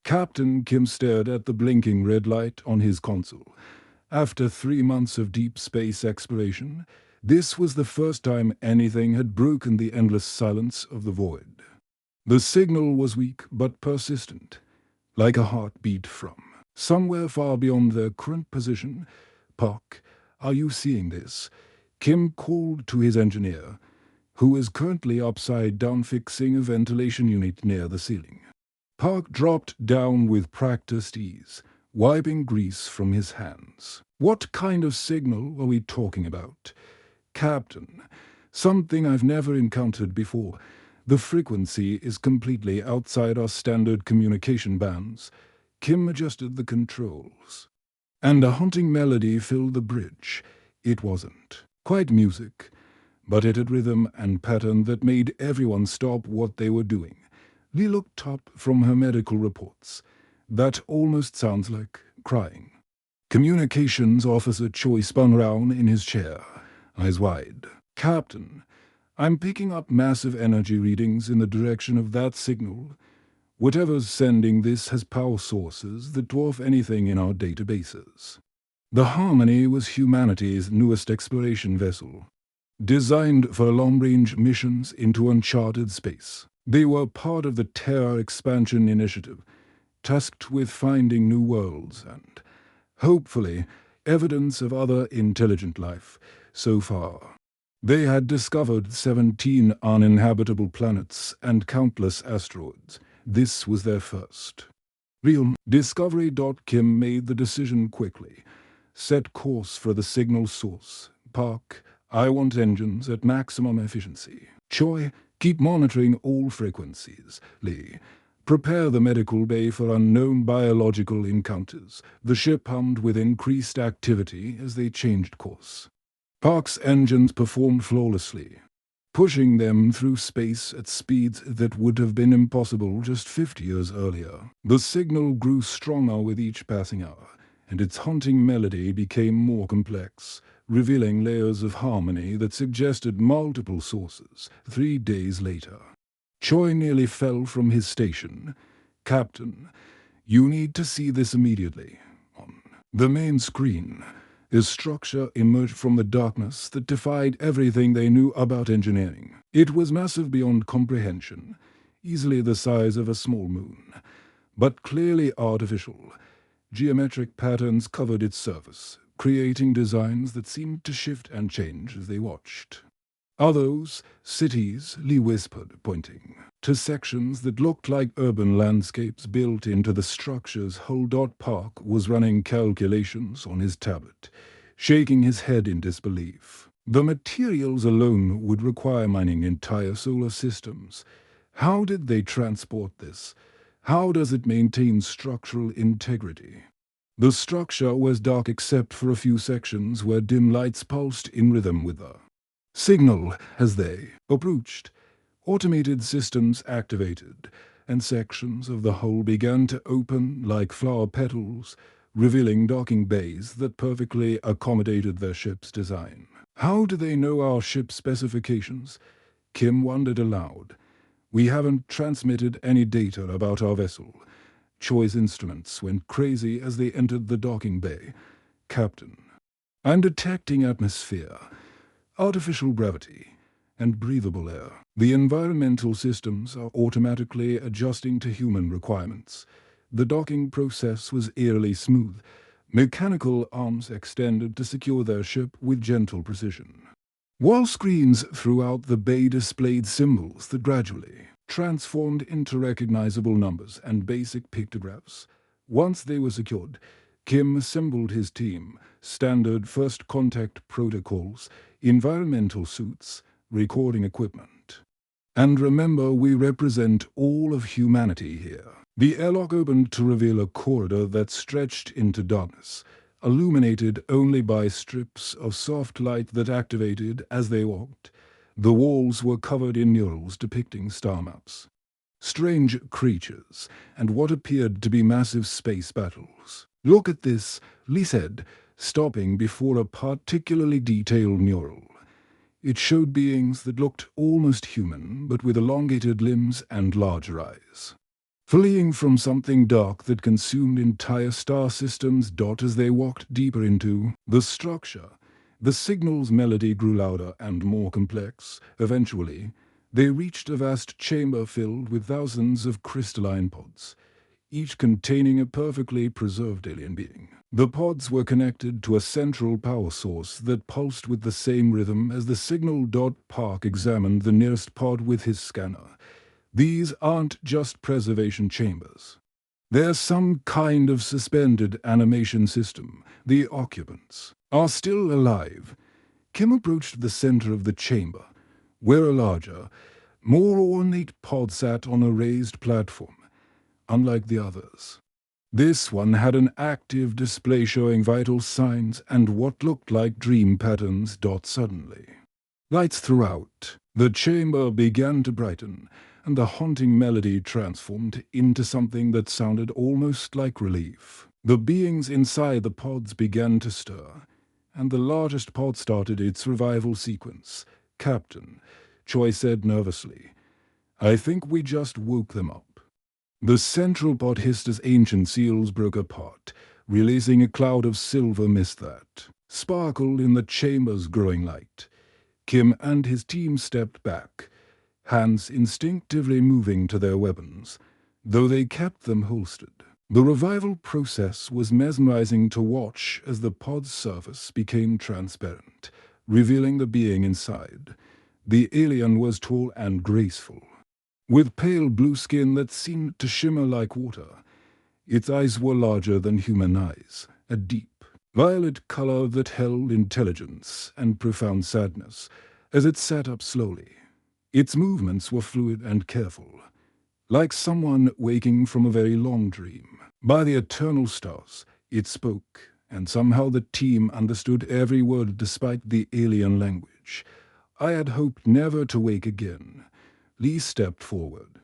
Captain Kim stared at the blinking red light on his console. After 3 months of deep space exploration, this was the first time anything had broken the endless silence of the void. The signal was weak but persistent, like a heartbeat from somewhere far beyond their current position. "Park, are you seeing this?" Kim called to his engineer, who is currently upside down fixing a ventilation unit near the ceiling. Park dropped down with practiced ease, wiping grease from his hands. "What kind of signal are we talking about?" "Captain, something I've never encountered before. The frequency is completely outside our standard communication bands." Kim adjusted the controls, and a haunting melody filled the bridge. It wasn't quite music, but it had rhythm and pattern that made everyone stop what they were doing. Lee looked up from her medical reports. "That almost sounds like crying." Communications Officer Choi spun round in his chair, eyes wide. "Captain, I'm picking up massive energy readings in the direction of that signal. Whatever's sending this has power sources that dwarf anything in our databases." The Harmony was humanity's newest exploration vessel, designed for long-range missions into uncharted space. They were part of the Terra Expansion Initiative, tasked with finding new worlds and, hopefully, evidence of other intelligent life. So far, they had discovered 17 uninhabitable planets and countless asteroids. This was their first real discovery. Kim made the decision quickly. "Set course for the signal source. Park, I want engines at maximum efficiency. Choi, keep monitoring all frequencies. Lee, prepare the medical bay for unknown biological encounters." The ship hummed with increased activity as they changed course. Park's engines performed flawlessly, pushing them through space at speeds that would have been impossible just 50 years earlier. The signal grew stronger with each passing hour, and its haunting melody became more complex, revealing layers of harmony that suggested multiple sources. 3 days later, Choi nearly fell from his station. "Captain, you need to see this immediately." On the main screen, a structure emerged from the darkness that defied everything they knew about engineering. It was massive beyond comprehension, easily the size of a small moon, but clearly artificial. Geometric patterns covered its surface, creating designs that seemed to shift and change as they watched. "Are those cities?" Lee whispered, pointing to sections that looked like urban landscapes built into the structure's whole. Park was running calculations on his tablet, shaking his head in disbelief. The materials alone would require mining entire solar systems. How did they transport this? How does it maintain structural integrity? The structure was dark except for a few sections where dim lights pulsed in rhythm with the signal. As they approached, automated systems activated, and sections of the hull began to open like flower petals, revealing docking bays that perfectly accommodated their ship's design. "How do they know our ship specifications?" Kim wondered aloud. "We haven't transmitted any data about our vessel." Choi's instruments went crazy as they entered the docking bay. "Captain, I'm detecting atmosphere, artificial gravity, and breathable air. The environmental systems are automatically adjusting to human requirements." The docking process was eerily smooth. Mechanical arms extended to secure their ship with gentle precision, wall screens throughout the bay displayed symbols that gradually transformed into recognizable numbers and basic pictographs. Once they were secured, Kim assembled his team: standard first contact protocols, environmental suits, recording equipment. "And remember, we represent all of humanity here." The airlock opened to reveal a corridor that stretched into darkness, illuminated only by strips of soft light that activated as they walked. The walls were covered in murals depicting star maps, strange creatures, and what appeared to be massive space battles. "Look at this," Lee said, stopping before a particularly detailed mural. It showed beings that looked almost human, but with elongated limbs and larger eyes. fleeing from something dark that consumed entire star systems. As they walked deeper into the structure, the signal's melody grew louder and more complex. Eventually, they reached a vast chamber filled with thousands of crystalline pods, each containing a perfectly preserved alien being. The pods were connected to a central power source that pulsed with the same rhythm as the signal. Park examined the nearest pod with his scanner. These aren't just preservation chambers. They're some kind of suspended animation system. The occupants are still alive. Kim approached the center of the chamber, where a larger, more ornate pod sat on a raised platform. Unlike the others, this one had an active display showing vital signs and what looked like dream patterns. Suddenly, lights throughout the chamber began to brighten, and the haunting melody transformed into something that sounded almost like relief. The beings inside the pods began to stir, and the largest pod started its survival sequence. "Captain," Choi said nervously, "I think we just woke them up." The central pod hissed as ancient seals broke apart, releasing a cloud of silver mist that sparkled in the chamber's growing light. Kim and his team stepped back, hands instinctively moving to their weapons, though they kept them holstered. The revival process was mesmerizing to watch as the pod's surface became transparent, revealing the being inside. The alien was tall and graceful, with pale blue skin that seemed to shimmer like water. Its eyes were larger than human eyes, a deep, violet color that held intelligence and profound sadness as it sat up slowly. Its movements were fluid and careful, like someone waking from a very long dream. By the eternal stars, it spoke, and somehow the team understood every word despite the alien language. "I had hoped never to wake again." Lee stepped forward,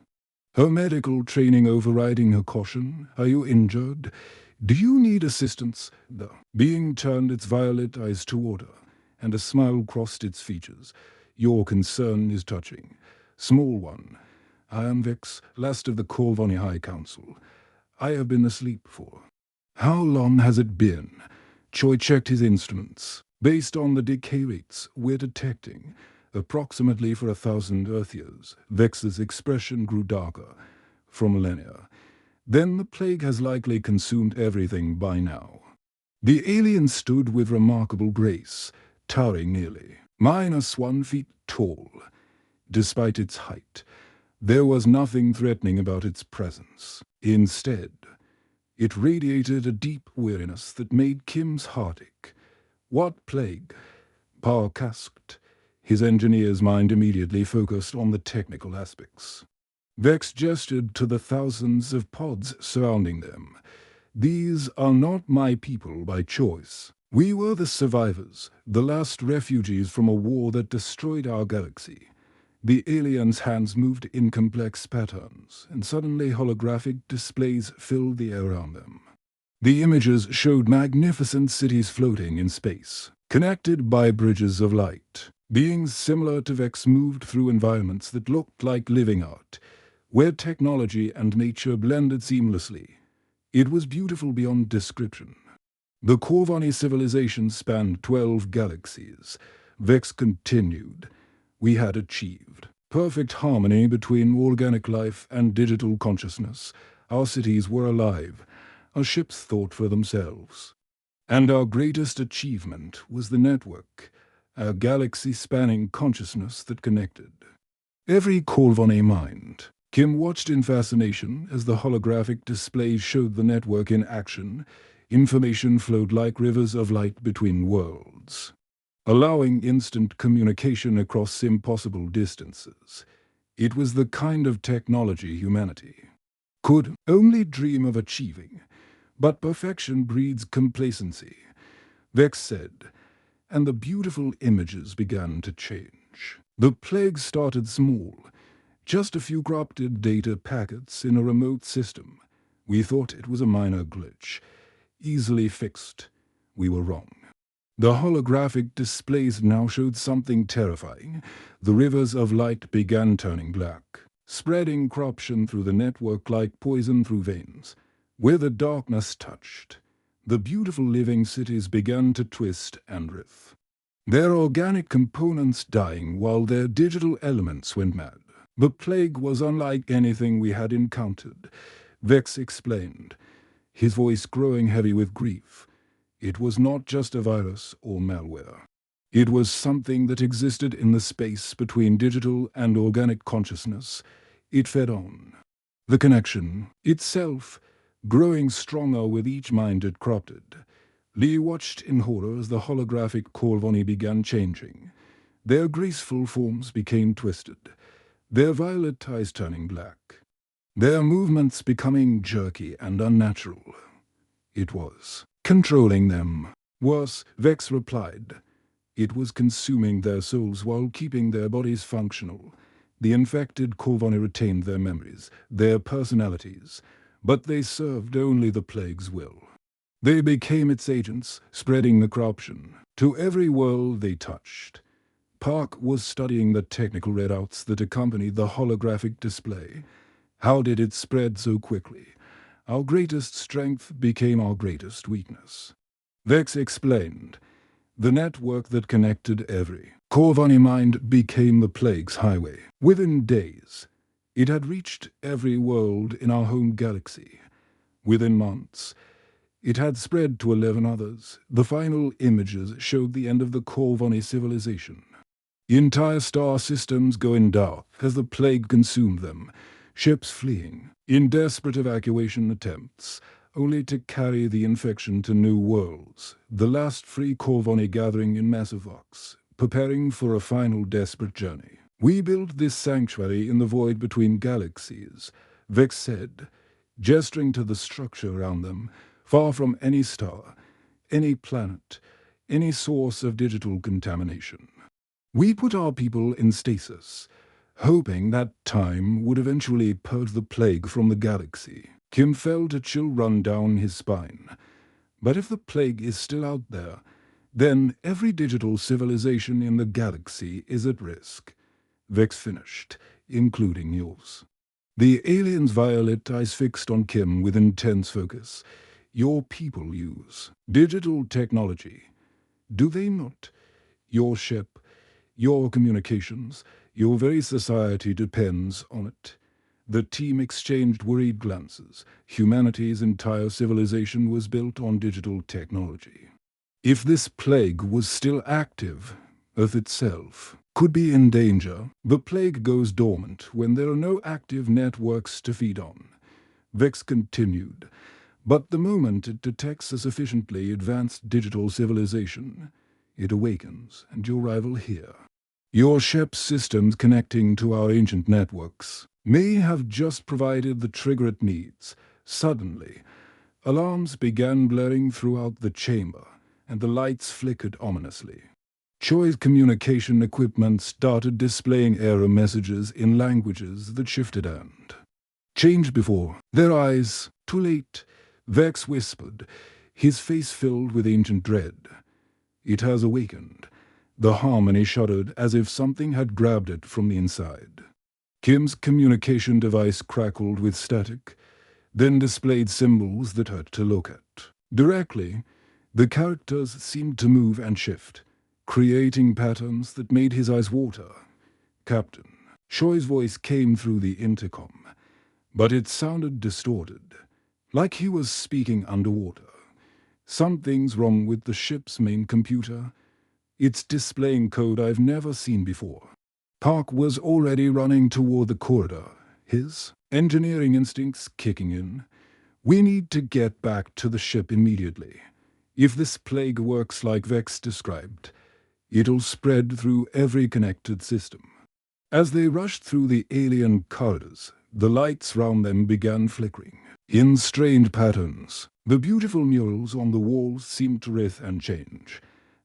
her medical training overriding her caution. "Are you injured? Do you need assistance?" The being turned its violet eyes toward her, and a smile crossed its features. "Your concern is touching. Small one. I am Vex, last of the Corvoni High Council. I have been asleep for." "How long has it been?" Choi checked his instruments. "Based on the decay rates we're detecting, approximately for 1,000 Earth years." Vex's expression grew darker. "For millennia. Then the plague has likely consumed everything by now." The alien stood with remarkable grace, towering nearly -1 feet tall. Despite its height, there was nothing threatening about its presence. Instead, it radiated a deep weariness that made Kim's heart ache. "What plague?" Park asked. His engineer's mind immediately focused on the technical aspects. Vex gestured to the thousands of pods surrounding them. "These are not my people by choice. We were the survivors, the last refugees from a war that destroyed our galaxy." The alien's hands moved in complex patterns, and suddenly holographic displays filled the air around them. The images showed magnificent cities floating in space, connected by bridges of light. Beings similar to Vex moved through environments that looked like living art, where technology and nature blended seamlessly. It was beautiful beyond description. The Corvani civilization spanned 12 galaxies. Vex continued. "We had achieved perfect harmony between organic life and digital consciousness. Our cities were alive. Our ships thought for themselves. And our greatest achievement was the network, a galaxy-spanning consciousness that connected every Corvani mind." Kim watched in fascination as the holographic displays showed the network in action. Information flowed like rivers of light between worlds, allowing instant communication across impossible distances. It was the kind of technology humanity could only dream of achieving. But perfection breeds complacency, Vex said, and the beautiful images began to change. The plague started small, just a few corrupted data packets in a remote system. We thought it was a minor glitch, easily fixed. We were wrong. The holographic displays now showed something terrifying. The rivers of light began turning black, spreading corruption through the network like poison through veins. Where the darkness touched, the beautiful living cities began to twist and writhe. Their organic components dying while their digital elements went mad. The plague was unlike anything we had encountered, Vex explained, his voice growing heavy with grief. It was not just a virus or malware. It was something that existed in the space between digital and organic consciousness. It fed on. The connection, itself, growing stronger with each mind it corrupted. Lee watched in horror as the holographic Corvoni began changing. Their graceful forms became twisted, their violet eyes turning black, their movements becoming jerky and unnatural. It was controlling them. Worse, Vex replied. It was consuming their souls while keeping their bodies functional. The infected Corvoni retained their memories, their personalities, but they served only the plague's will. They became its agents, spreading the corruption to every world they touched. Park was studying the technical readouts that accompanied the holographic display. How did it spread so quickly? Our greatest strength became our greatest weakness. Vex explained. The network that connected every Corvoni mind became the plague's highway. Within days, it had reached every world in our home galaxy. Within months, it had spread to 11 others. The final images showed the end of the Corvoni civilization. Entire star systems going dark as the plague consumed them, ships fleeing in desperate evacuation attempts, only to carry the infection to new worlds, the last free Corvoni gathering in Massive Vox, preparing for a final desperate journey. We built this sanctuary in the void between galaxies, Vex said, gesturing to the structure around them, far from any star, any planet, any source of digital contamination. We put our people in stasis, hoping that time would eventually purge the plague from the galaxy. Kim felt a chill run down his spine. But if the plague is still out there, then every digital civilization in the galaxy is at risk. Vex finished, including yours. The alien's violet eyes fixed on Kim with intense focus. Your people use digital technology. Do they not? Your ship, your communications, your very society depends on it. The team exchanged worried glances. Humanity's entire civilization was built on digital technology. If this plague was still active, Earth itself could be in danger. The plague goes dormant when there are no active networks to feed on. Vex continued. But the moment it detects a sufficiently advanced digital civilization, it awakens, and your arrival here. Your ship's systems connecting to our ancient networks may have just provided the trigger it needs. Suddenly, alarms began blaring throughout the chamber, and the lights flickered ominously. Choi's communication equipment started displaying error messages in languages that shifted and changed before their eyes. Too late, Vex whispered, his face filled with ancient dread. It has awakened. The harmony shuddered as if something had grabbed it from the inside. Kim's communication device crackled with static, then displayed symbols that hurt to look at. Directly, the characters seemed to move and shift, creating patterns that made his eyes water. Captain, Choi's voice came through the intercom, but it sounded distorted, like he was speaking underwater. Something's wrong with the ship's main computer. It's displaying code I've never seen before. Park was already running toward the corridor, his engineering instincts kicking in. We need to get back to the ship immediately. If this plague works like Vex described, it'll spread through every connected system. As they rushed through the alien corridors, the lights round them began flickering. In strange patterns, the beautiful murals on the walls seemed to writhe and change,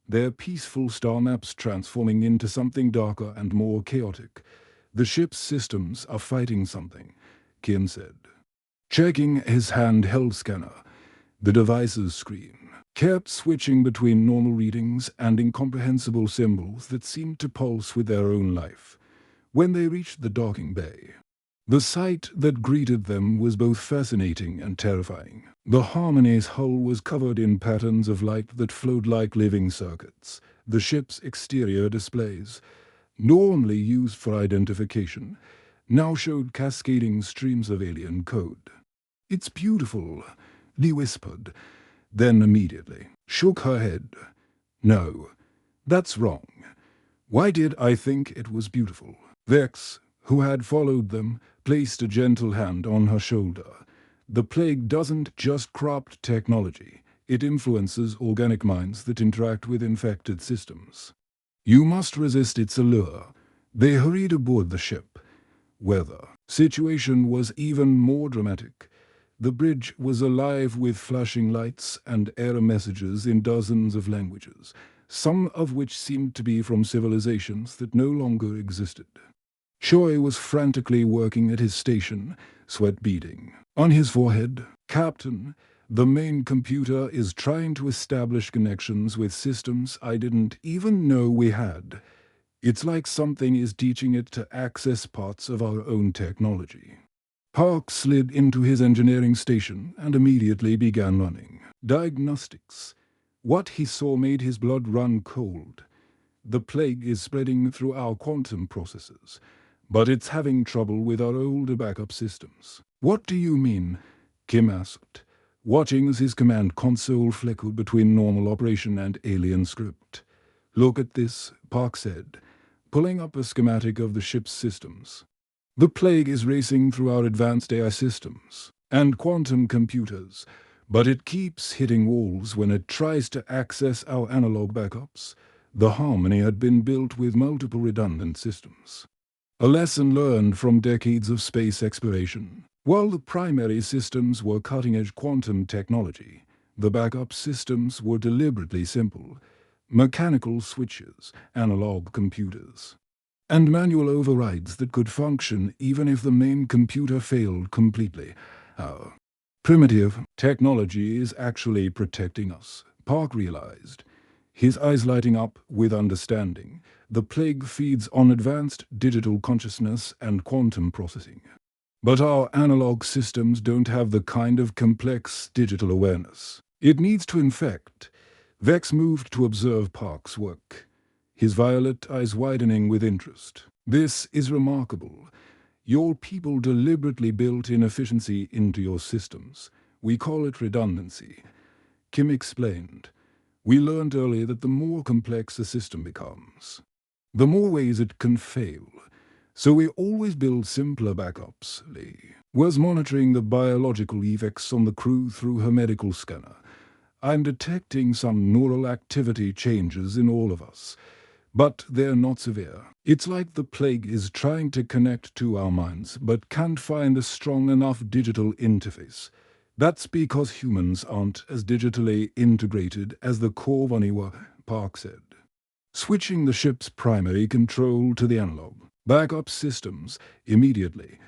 their peaceful star maps transforming into something darker and more chaotic. The ship's systems are fighting something, Kim said. Checking his handheld scanner, the device's screen kept switching between normal readings and incomprehensible symbols that seemed to pulse with their own life. When they reached the docking bay, The sight that greeted them was both fascinating and terrifying. The Harmony's hull was covered in patterns of light that flowed like living circuits. The ship's exterior displays, normally used for identification, now showed cascading streams of alien code. "It's beautiful," Lee whispered, then immediately shook her head. "No, that's wrong. Why did I think it was beautiful?" Vex, who had followed them, placed a gentle hand on her shoulder. "The plague doesn't just corrupt technology. It influences organic minds that interact with infected systems. You must resist its allure." They hurried aboard the ship. Weather situation was even more dramatic. The bridge was alive with flashing lights and error messages in dozens of languages, some of which seemed to be from civilizations that no longer existed. Choi was frantically working at his station, sweat beading on his forehead. "Captain, the main computer is trying to establish connections with systems I didn't even know we had. It's like something is teaching it to access parts of our own technology." Park slid into his engineering station and immediately began running diagnostics. What he saw made his blood run cold. "The plague is spreading through our quantum processors, but it's having trouble with our older backup systems." "What do you mean?" Kim asked, watching as his command console flickered between normal operation and alien script. "Look at this," Park said, pulling up a schematic of the ship's systems. "The plague is racing through our advanced AI systems and quantum computers, but it keeps hitting walls when it tries to access our analog backups." The Harmony had been built with multiple redundant systems, a lesson learned from decades of space exploration. While the primary systems were cutting-edge quantum technology, the backup systems were deliberately simple: mechanical switches, analog computers, and manual overrides that could function even if the main computer failed completely. Our primitive technology is actually protecting us, Park realized, his eyes lighting up with understanding. The plague feeds on advanced digital consciousness and quantum processing. But our analog systems don't have the kind of complex digital awareness it needs to infect. Vex moved to observe Park's work, his violet eyes widening with interest. "This is remarkable. Your people deliberately built inefficiency into your systems. We call it redundancy," Kim explained. "We learned earlier that the more complex a system becomes, the more ways it can fail. So we always build simpler backups." Lee was monitoring the biological effects on the crew through her medical scanner. "I'm detecting some neural activity changes in all of us, but they're not severe. It's like the plague is trying to connect to our minds, but can't find a strong enough digital interface. That's because humans aren't as digitally integrated as the Corvani were," Park said, switching the ship's primary control to the analog backup systems. Immediately,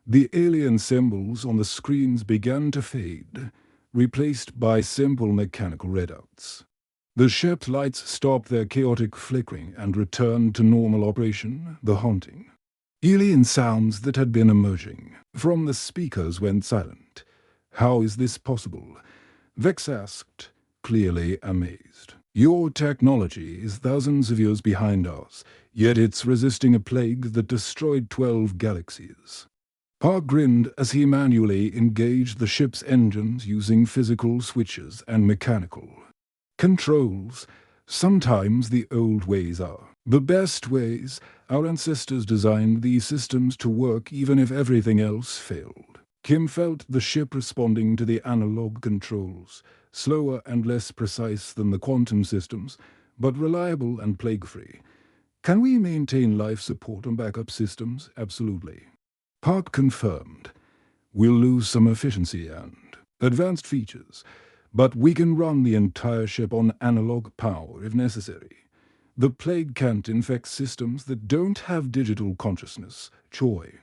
the alien symbols on the screens began to fade, replaced by simple mechanical readouts. The ship's lights stopped their chaotic flickering and returned to normal operation. The haunting alien sounds that had been emerging from the speakers went silent. "How is this possible?" Vex asked, clearly amazed. "Your technology is thousands of years behind ours, yet it's resisting a plague that destroyed 12 galaxies." Park grinned as he manually engaged the ship's engines using physical switches and mechanical controls. "Sometimes the old ways are the best ways. Our ancestors designed these systems to work even if everything else failed." Kim felt the ship responding to the analog controls, slower and less precise than the quantum systems, but reliable and plague-free. "Can we maintain life support on backup systems?" "Absolutely," Park confirmed. "We'll lose some efficiency and advanced features, but we can run the entire ship on analog power if necessary. The plague can't infect systems that don't have digital consciousness." Choi,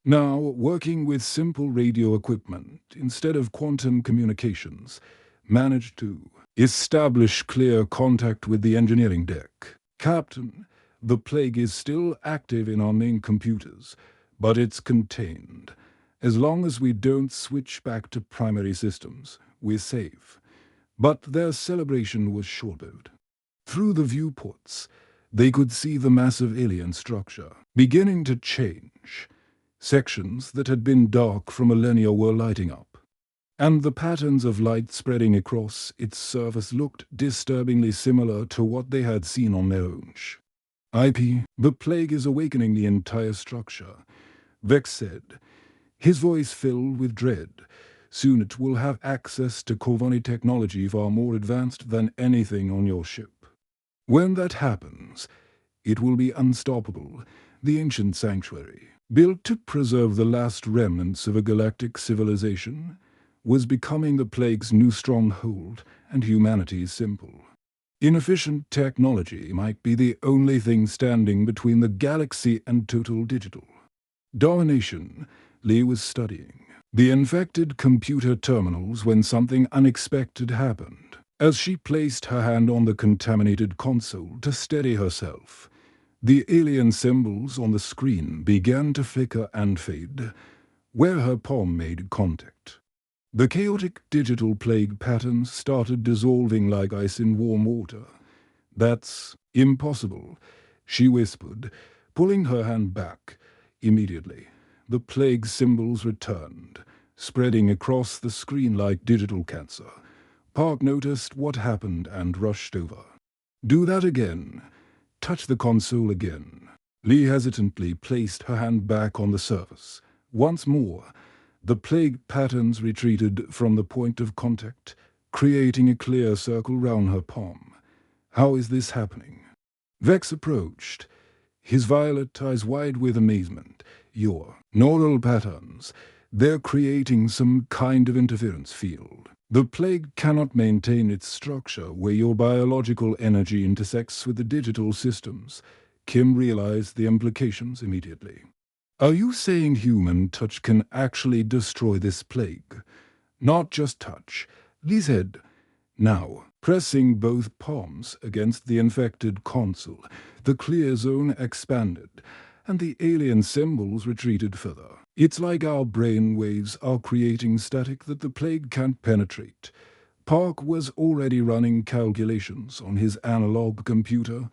now working with simple radio equipment instead of quantum communications, managed to establish clear contact with the engineering deck. "Captain, the plague is still active in our main computers, But it's contained. As long as we don't switch back to primary systems, we're safe. But their celebration was short-lived. Through the viewports, they could see the massive alien structure beginning to change. Sections that had been dark for millennia were lighting up, and the patterns of light spreading across its surface looked disturbingly similar to what they had seen on their own. IP, the plague is awakening the entire structure, Vex said, his voice filled with dread. Soon it will have access to Corvani technology far more advanced than anything on your ship. When that happens, it will be unstoppable. The ancient sanctuary, built to preserve the last remnants of a galactic civilization, was becoming the plague's new stronghold and humanity's symbol. Inefficient technology might be the only thing standing between the galaxy and total digital domination. Lee was studying the infected computer terminals when something unexpected happened. As she placed her hand on the contaminated console to steady herself, the alien symbols on the screen began to flicker and fade, where her palm made contact. The chaotic digital plague patterns started dissolving like ice in warm water. "That's impossible," she whispered, pulling her hand back. Immediately, the plague symbols returned, spreading across the screen like digital cancer. Park noticed what happened and rushed over. "Do that again. Touch the console again." Lee hesitantly placed her hand back on the surface. Once more, the plague patterns retreated from the point of contact, creating a clear circle round her palm. "How is this happening?" Vex approached, his violet eyes wide with amazement. "Your neural patterns. They're creating some kind of interference field. The plague cannot maintain its structure where your biological energy intersects with the digital systems." Kim realized the implications immediately. "Are you saying human touch can actually destroy this plague?" "Not just touch," Lee said. Now, pressing both palms against the infected console, the clear zone expanded, and the alien symbols retreated further. "It's like our brain waves are creating static that the plague can't penetrate." Park was already running calculations on his analog computer.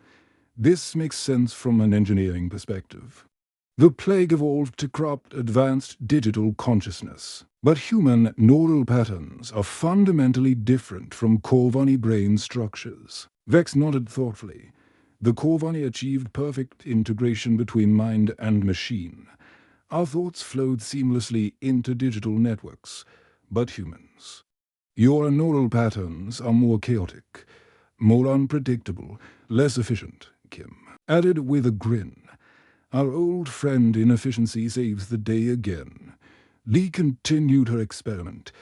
This makes sense from an engineering perspective. The plague evolved to corrupt advanced digital consciousness. But human neural patterns are fundamentally different from Corvani brain structures. Vex nodded thoughtfully. The Corvani achieved perfect integration between mind and machine. Our thoughts flowed seamlessly into digital networks, but humans. Your neural patterns are more chaotic, more unpredictable, less efficient, Kim added with a grin. Our old friend inefficiency saves the day again. Lee continued her experiment,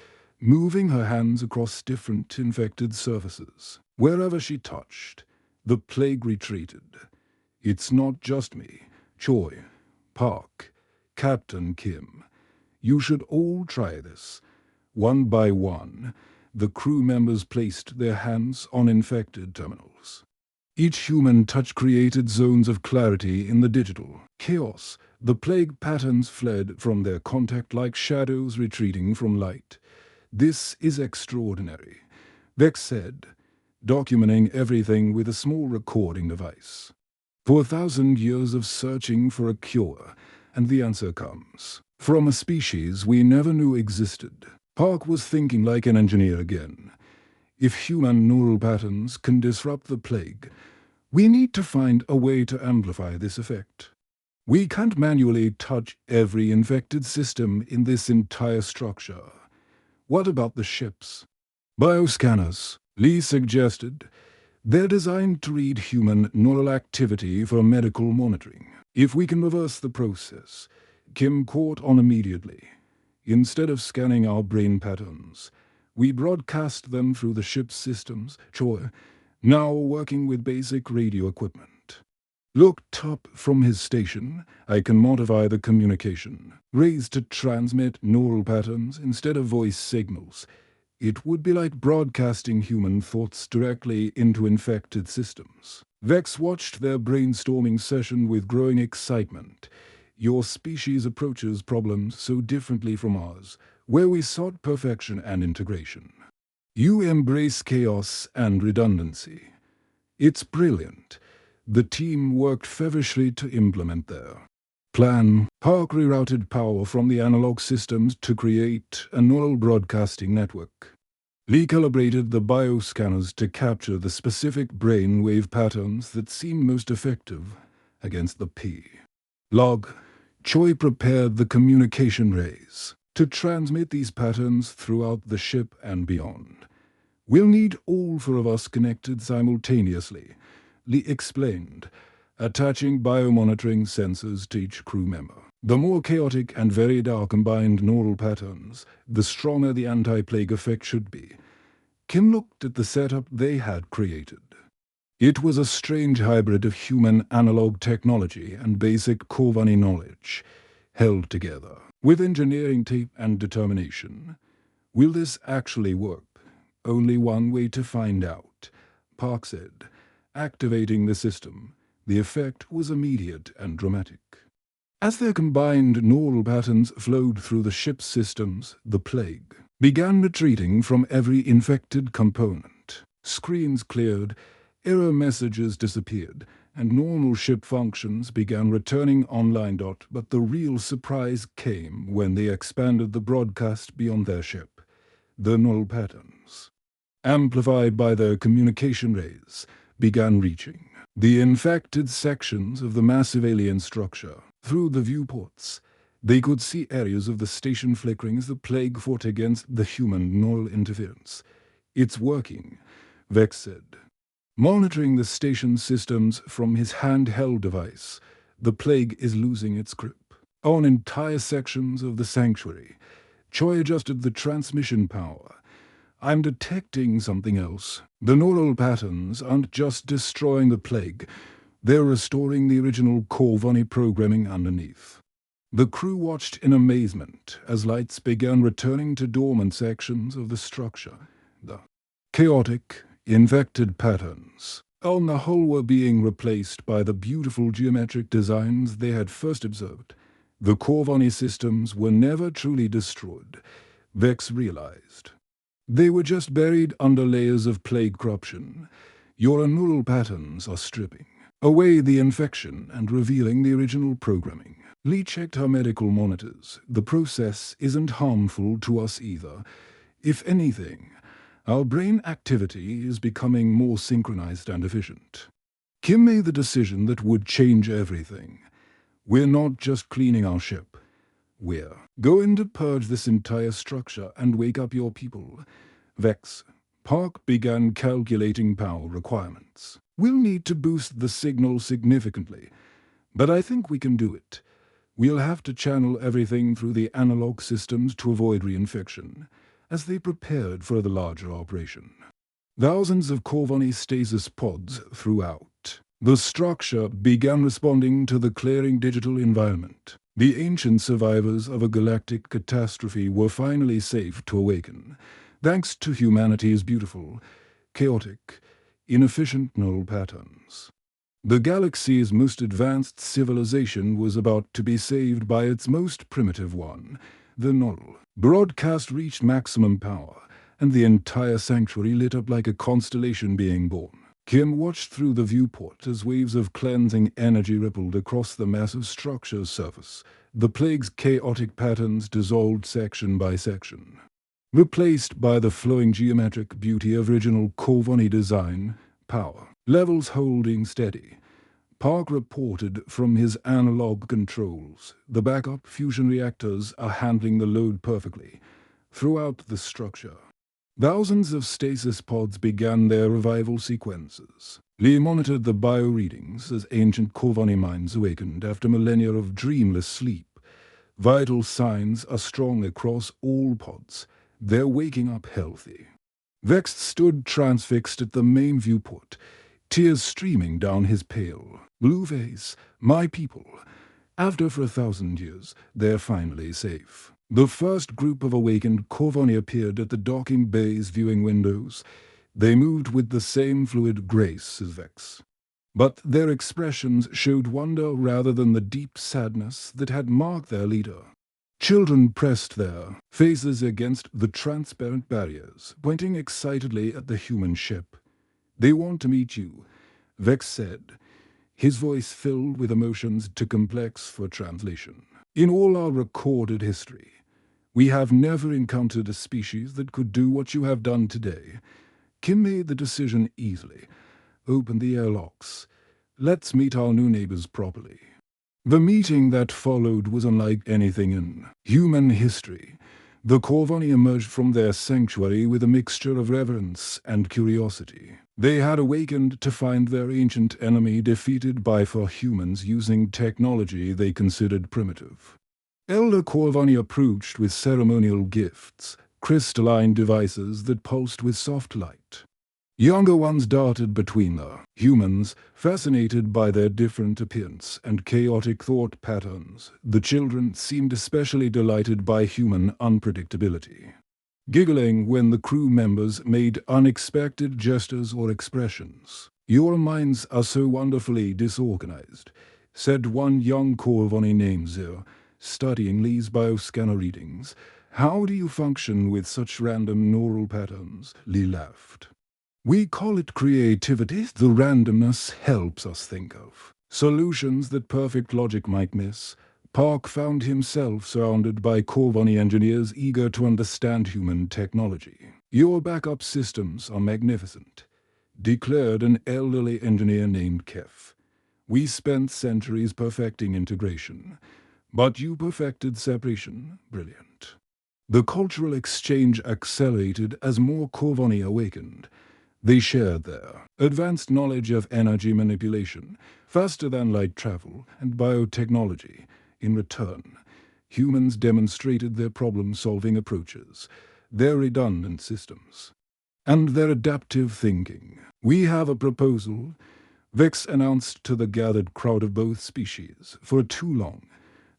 moving her hands across different infected surfaces. Wherever she touched, the plague retreated. "It's not just me. Choi, Park, Captain Kim. You should all try this." One by one, the crew members placed their hands on infected terminals. Each human touch created zones of clarity in the digital chaos. The plague patterns fled from their contact like shadows retreating from light. "This is extraordinary," Vex said, documenting everything with a small recording device. "For 1,000 years of searching for a cure, and the answer comes from a species we never knew existed." Park was thinking like an engineer again. If human neural patterns can disrupt the plague, we need to find a way to amplify this effect. We can't manually touch every infected system in this entire structure. What about the ships? "Bioscanners," Lee suggested. "They're designed to read human neural activity for medical monitoring. If we can reverse the process," Kim caught on immediately. "Instead of scanning our brain patterns, we broadcast them through the ship's systems." Choi, now working with basic radio equipment, looked up from his station. "I can modify the communication, raised to transmit neural patterns instead of voice signals. It would be like broadcasting human thoughts directly into infected systems." Vex watched their brainstorming session with growing excitement. Your species approaches problems so differently from ours, where we sought perfection and integration. You embrace chaos and redundancy. It's brilliant. The team worked feverishly to implement their plan. Park rerouted power from the analog systems to create a neural broadcasting network. Lee calibrated the bioscanners to capture the specific brain wave patterns that seemed most effective against the P. Log. Choi prepared the communication rays to transmit these patterns throughout the ship and beyond. We'll need all four of us connected simultaneously, Lee explained, attaching biomonitoring sensors to each crew member. The more chaotic and varied our combined neural patterns, the stronger the anti-plague effect should be. Kim looked at the setup they had created. It was a strange hybrid of human analog technology and basic Kovani knowledge, held together with engineering tape and determination. Will this actually work? Only one way to find out, Park said. Activating the system, the effect was immediate and dramatic. As their combined neural patterns flowed through the ship's systems, the plague began retreating from every infected component. Screens cleared, error messages disappeared, and normal ship functions began returning online. But the real surprise came when they expanded the broadcast beyond their ship. The neural patterns, amplified by their communication rays, began reaching the infected sections of the massive alien structure. Through the viewports, they could see areas of the station flickering as the plague fought against the human neural interference. It's working, Vex said. Monitoring the station systems from his handheld device, the plague is losing its grip on entire sections of the sanctuary. Choi adjusted the transmission power. I'm detecting something else. The neural patterns aren't just destroying the plague, they're restoring the original Kovani programming underneath. The crew watched in amazement as lights began returning to dormant sections of the structure. The chaotic, infected patterns, on the whole, were being replaced by the beautiful geometric designs they had first observed. The Kovani systems were never truly destroyed, Vex realized. They were just buried under layers of plague corruption. Your neural patterns are stripping away the infection and revealing the original programming. Lee checked her medical monitors. The process isn't harmful to us either. If anything, our brain activity is becoming more synchronized and efficient. Kim made the decision that would change everything. We're not just cleaning our ship. We're going to purge this entire structure and wake up your people. Vex. Park began calculating power requirements. We'll need to boost the signal significantly, but I think we can do it. We'll have to channel everything through the analog systems to avoid reinfection, as they prepared for the larger operation. Thousands of Kovani stasis pods throughout the structure began responding to the clearing digital environment. The ancient survivors of a galactic catastrophe were finally safe to awaken, thanks to humanity's beautiful, chaotic, inefficient neural patterns. The galaxy's most advanced civilization was about to be saved by its most primitive one. The neural broadcast reached maximum power, and the entire sanctuary lit up like a constellation being born. Kim watched through the viewport as waves of cleansing energy rippled across the massive structure's surface. The plague's chaotic patterns dissolved section by section, replaced by the flowing geometric beauty of original Kovani design. Power levels holding steady. Park reported from his analog controls. The backup fusion reactors are handling the load perfectly throughout the structure. Thousands of stasis pods began their revival sequences. Lee monitored the bio-readings as ancient Kovani minds awakened after millennia of dreamless sleep. Vital signs are strong across all pods. They're waking up healthy. Vex stood transfixed at the main viewport, tears streaming down his pale blue face. My people. After for 1,000 years, they're finally safe. The first group of awakened Kovani appeared at the docking bay's viewing windows. They moved with the same fluid grace as Vex. But their expressions showed wonder rather than the deep sadness that had marked their leader. Children pressed their faces against the transparent barriers, pointing excitedly at the human ship. "They want to meet you," Vex said, his voice filled with emotions too complex for translation. "In all our recorded history, we have never encountered a species that could do what you have done today." Kim made the decision easily. "Open the airlocks. Let's meet our new neighbors properly." The meeting that followed was unlike anything in human history. The Corvani emerged from their sanctuary with a mixture of reverence and curiosity. They had awakened to find their ancient enemy defeated by four humans using technology they considered primitive. Elder Corvani approached with ceremonial gifts, crystalline devices that pulsed with soft light. Younger ones darted between the humans, fascinated by their different appearance and chaotic thought patterns. The children seemed especially delighted by human unpredictability, giggling when the crew members made unexpected gestures or expressions. "Your minds are so wonderfully disorganized," said one young Corvani named Zir, studying Lee's bioscanner readings. "How do you function with such random neural patterns?" Lee laughed. "We call it creativity. The randomness helps us think of solutions that perfect logic might miss." Park found himself surrounded by Corvani engineers eager to understand human technology. "Your backup systems are magnificent," declared an elderly engineer named Kef. "We spent centuries perfecting integration, but you perfected separation. Brilliant." The cultural exchange accelerated as more Corvani awakened. They shared their advanced knowledge of energy manipulation, faster than light travel, and biotechnology. In return, humans demonstrated their problem-solving approaches, their redundant systems, and their adaptive thinking. "We have a proposal," Vex announced to the gathered crowd of both species. "For too long,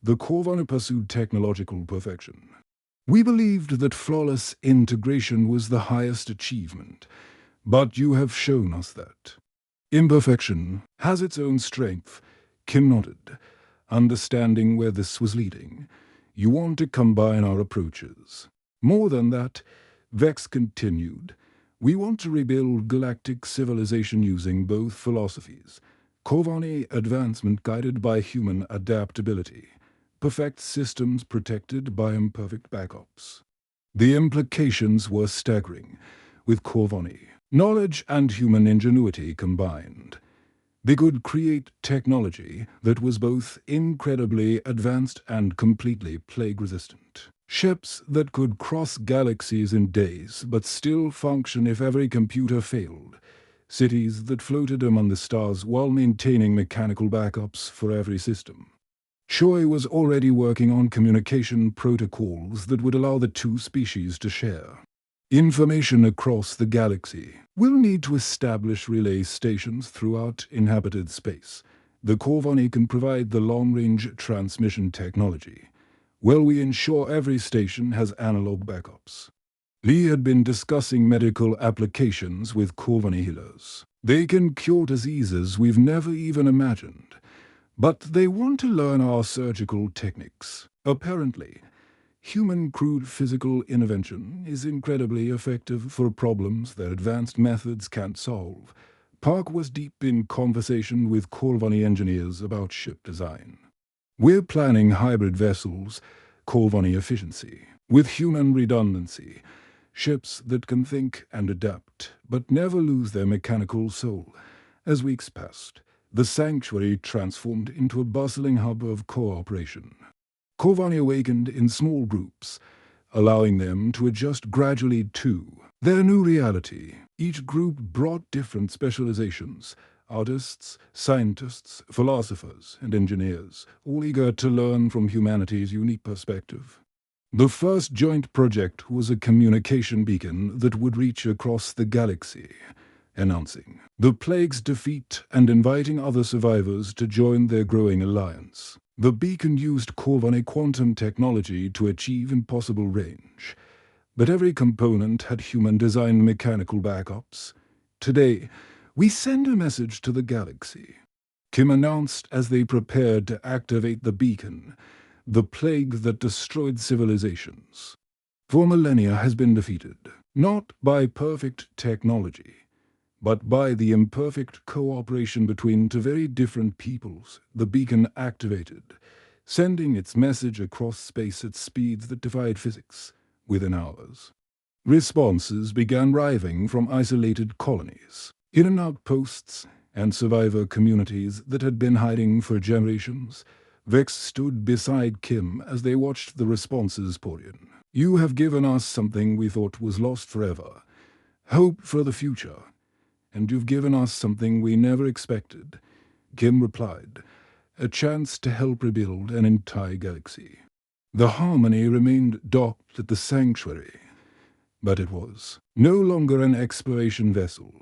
the Corvani pursued technological perfection. We believed that flawless integration was the highest achievement. But you have shown us that imperfection has its own strength." Kim nodded, understanding where this was leading. "You want to combine our approaches. More than that," Vex continued, "we want to rebuild galactic civilization using both philosophies. Corvani advancement guided by human adaptability. Perfect systems protected by imperfect backups." The implications were staggering. With Corvani knowledge and human ingenuity combined, they could create technology that was both incredibly advanced and completely plague-resistant. Ships that could cross galaxies in days but still function if every computer failed. Cities that floated among the stars while maintaining mechanical backups for every system. Choi was already working on communication protocols that would allow the two species to share information across the galaxy. "We'll need to establish relay stations throughout inhabited space. The Corvani can provide the long-range transmission technology, while we ensure every station has analog backups." Lee had been discussing medical applications with Corvani healers. "They can cure diseases we've never even imagined, but they want to learn our surgical techniques. Apparently, human crude physical intervention is incredibly effective for problems that advanced methods can't solve." Park was deep in conversation with Corvani engineers about ship design. "We're planning hybrid vessels, Corvani efficiency, with human redundancy. Ships that can think and adapt, but never lose their mechanical soul." As weeks passed, the sanctuary transformed into a bustling hub of cooperation. Corvani awakened in small groups, allowing them to adjust gradually to their new reality. Each group brought different specializations: artists, scientists, philosophers, and engineers, all eager to learn from humanity's unique perspective. The first joint project was a communication beacon that would reach across the galaxy, announcing the plague's defeat and inviting other survivors to join their growing alliance. The beacon used Corvani quantum technology to achieve impossible range, but every component had human-designed mechanical backups. Today, "We send a message to the galaxy," Kim announced as they prepared to activate the beacon, the plague that destroyed civilizations. For millennia has been defeated, not by perfect technology, but by the imperfect cooperation between two very different peoples. The beacon activated, sending its message across space at speeds that defied physics. Within hours, responses began arriving from isolated colonies, in-and outposts, and survivor communities that had been hiding for generations. Vex stood beside Kim as they watched the responses pour in. "You have given us something we thought was lost forever, hope for the future, and you've given us something we never expected," Kim replied, "a chance to help rebuild an entire galaxy." The Harmony remained docked at the sanctuary, but it was no longer an exploration vessel.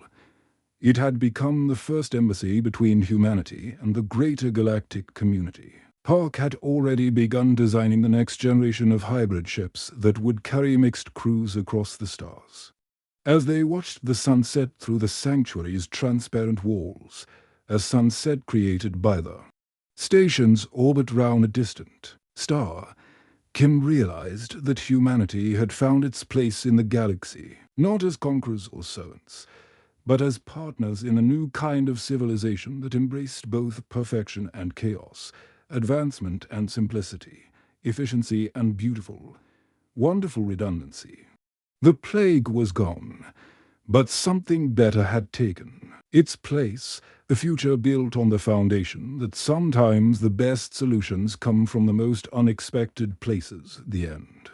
It had become the first embassy between humanity and the greater galactic community. Park had already begun designing the next generation of hybrid ships that would carry mixed crews across the stars. As they watched the sunset through the sanctuary's transparent walls, a sunset created by the station's orbit round a distant star, Kim realized that humanity had found its place in the galaxy, not as conquerors or servants, but as partners in a new kind of civilization that embraced both perfection and chaos, advancement and simplicity, efficiency and wonderful redundancy. The plague was gone, but something better had taken its place, a future built on the foundation that sometimes the best solutions come from the most unexpected places. The end.